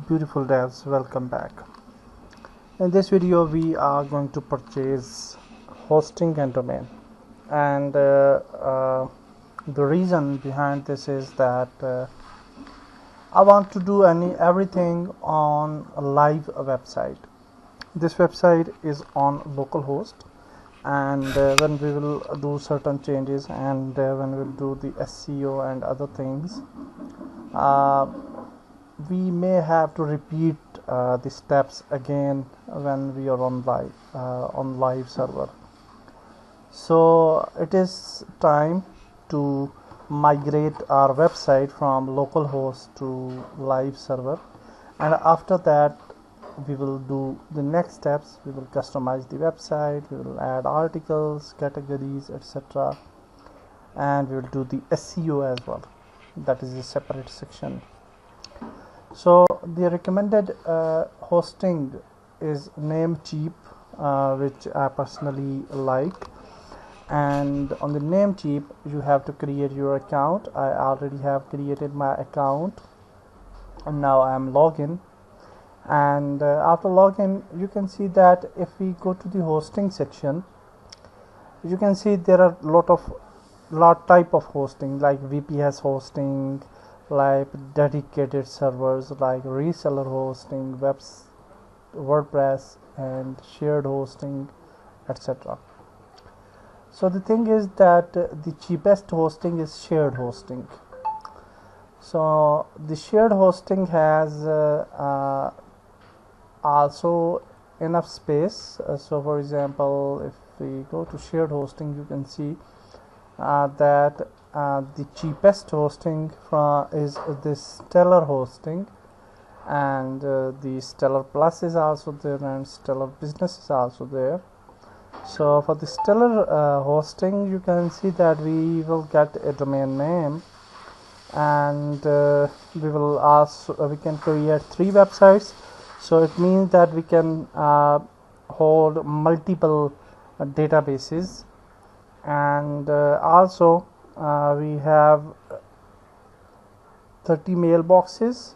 beautiful devs, welcome back. In this video we are going to purchase hosting and domain, and the reason behind this is that I want to do everything on a live website. This website is on localhost, and when we will do certain changes and when we will do the SEO and other things, we may have to repeat the steps again when we are on live server. So it is time to migrate our website from localhost to live server, and after that we will do the next steps. We will customize the website, we will add articles, categories, etc., and we will do the SEO as well. That is a separate section. So the recommended hosting is Namecheap, which I personally like, and on the Namecheap you have to create your account. I already have created my account and now I am login, and after login you can see that if we go to the hosting section, you can see there are lot type of hosting, like VPS hosting, like dedicated servers, like reseller hosting, WordPress, and shared hosting, etc. So the thing is that the cheapest hosting is shared hosting. So the shared hosting has also enough space. So for example, if we go to shared hosting, you can see that the cheapest hosting is this Stellar hosting, and the Stellar Plus is also there, and Stellar Business is also there. So for the Stellar hosting, you can see that we will get a domain name, and we can create 3 websites. So it means that we can hold multiple databases, and also we have 30 mailboxes.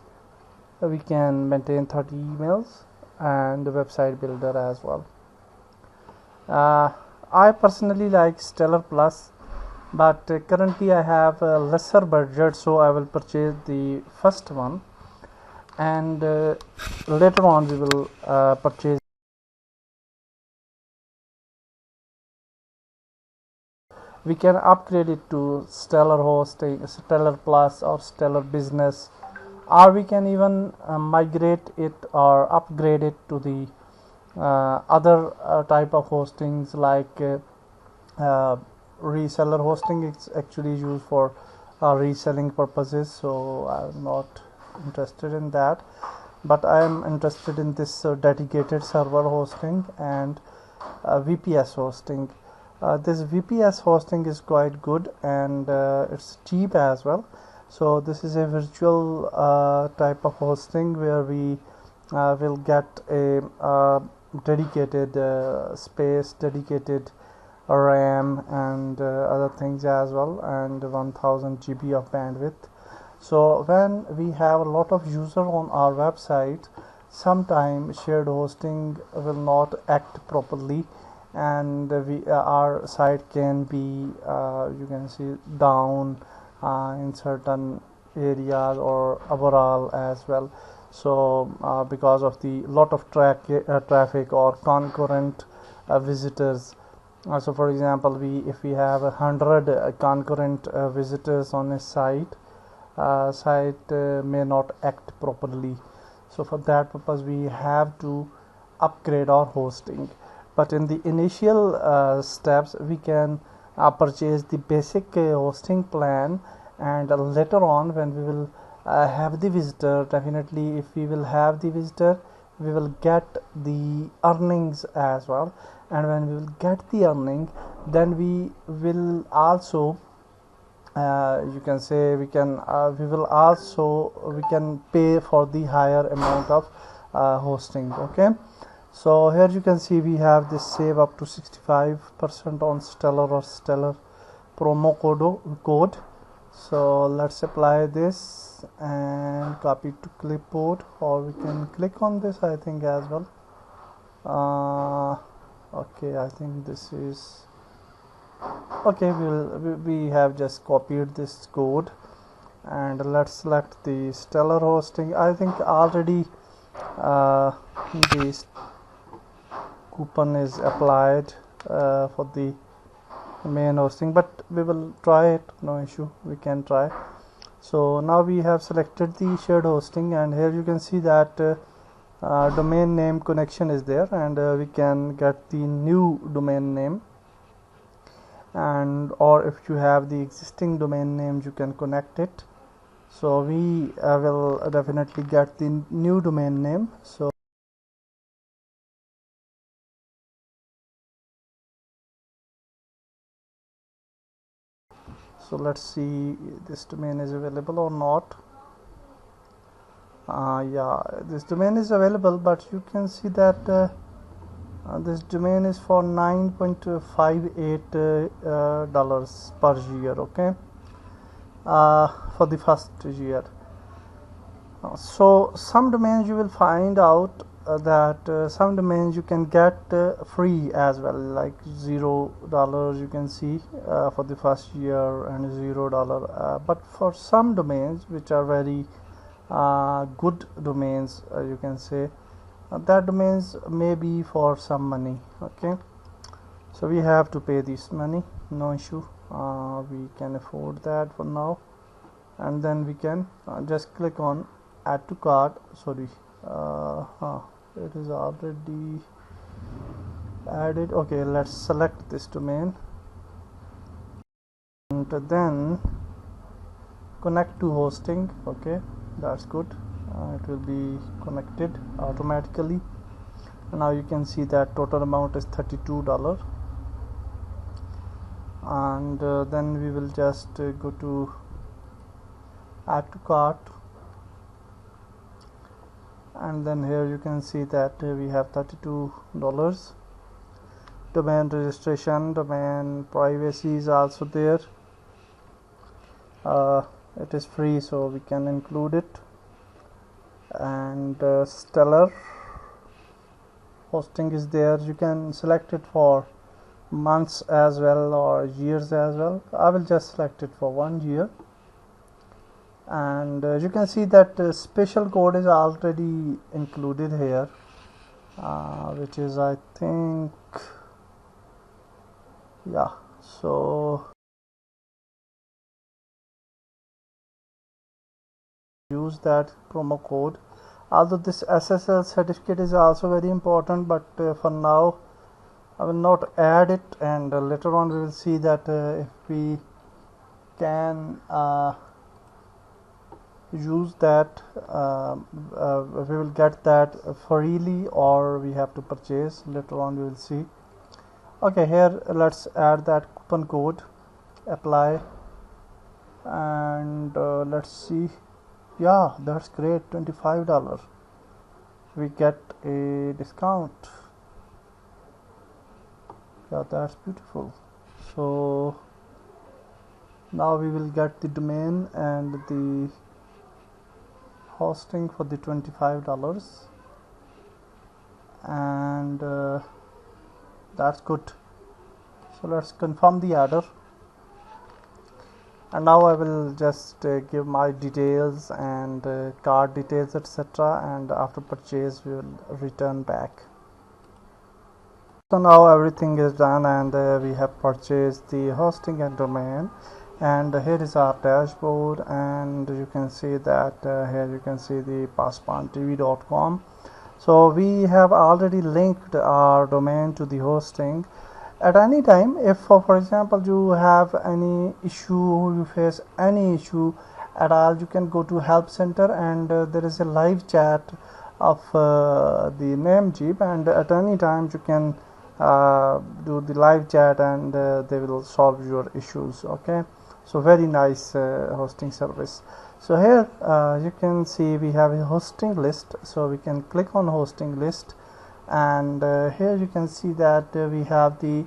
We can maintain 30 emails, and the website builder as well. I personally like Stellar Plus, but currently I have a lesser budget, so I will purchase the first one, and later on we will purchase. We can upgrade it to Stellar hosting, Stellar Plus, or Stellar Business, or we can even migrate it or upgrade it to the other type of hostings, like reseller hosting. It's actually used for reselling purposes, so I'm not interested in that, but I am interested in this dedicated server hosting and VPS hosting. This VPS hosting is quite good, and it's cheap as well. So this is a virtual type of hosting where we will get a dedicated space, dedicated RAM, and other things as well, and 1000 GB of bandwidth. So when we have a lot of users on our website, sometimes shared hosting will not act properly, and our site can be you can see down in certain areas or overall as well. So because of the lot of traffic or concurrent visitors. So for example, if we have 100 concurrent visitors on a site, may not act properly. So for that purpose we have to upgrade our hosting. But in the initial steps, we can purchase the basic hosting plan, and later on when we will have the visitor, definitely if we will have the visitor, we will get the earnings as well, and when we will get the earning, then we will also you can say we can pay for the higher amount of hosting. Okay, so here you can see we have this save up to 65% on Stellar or Stellar promo code. So let's apply this and copy to clipboard, or we can click on this, I think, as well. Okay, I think this is okay. We have just copied this code, and let's select the Stellar hosting. I think already the coupon is applied for the main hosting, but we will try it, no issue, we can try. So now we have selected the shared hosting, and here you can see that domain name connection is there, and we can get the new domain name, and or if you have the existing domain names you can connect it. So we will definitely get the new domain name. So let's see this domain is available or not. Yeah, this domain is available, but you can see that this domain is for $9.58 dollars per year. Okay, for the first year. So some domains you will find out that some domains you can get free as well, like $0 you can see for the first year, and $0. But for some domains which are very good domains, you can say that domains may be for some money. Okay, so we have to pay this money, no issue. We can afford that for now, and then we can just click on add to cart. Sorry, it is already added. Okay, let's select this domain and then connect to hosting. Okay, that's good. It will be connected automatically. Now you can see that total amount is $32, and then we will just go to add to cart, and then here you can see that we have $32. Domain registration, domain privacy is also there. It is free, so we can include it. And Stellar hosting is there. You can select it for months as well or years as well. I will just select it for 1 year, and you can see that special code is already included here, which is, I think, yeah. So use that promo code. Although this SSL certificate is also very important, but for now I will not add it, and later on we will see that if we can use that, we will get that freely, or we have to purchase. Later on we will see. Okay, here let's add that coupon code, apply, and let's see. Yeah, that's great, $25. We get a discount. Yeah, that's beautiful. So now we will get the domain and the hosting for the $25, and that's good. So let's confirm the order, and now I will just give my details and card details, etc., and after purchase we will return back. So now everything is done, and we have purchased the hosting and domain, and here is our dashboard, and you can see that here you can see the passpantv.com. So we have already linked our domain to the hosting. At any time, if for example you have any issue, you face any issue at all, you can go to help center, and there is a live chat of the name Jeep, and at any time you can do the live chat, and they will solve your issues. Okay, so very nice hosting service. So here you can see we have a hosting list, so we can click on hosting list, and here you can see that we have the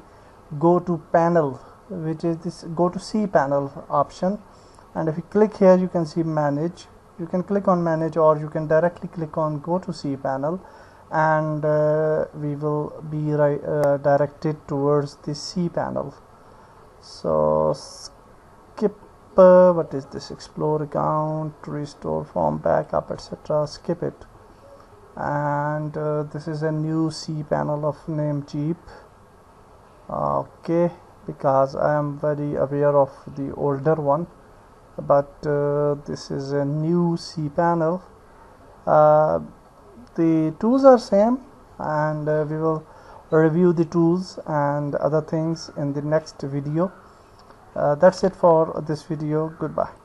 go to panel, which is this go to see panel option. and if you click here, you can see manage. You can click on manage, or you can directly click on go to cPanel, and we will be directed towards the cPanel. So skip what is this, explore account, restore form backup, etc. skip it, and this is a new cPanel of name Jeep. Okay, because I am very aware of the older one, but this is a new cPanel. The tools are same, and we will review the tools and other things in the next video. That's it for this video. Goodbye.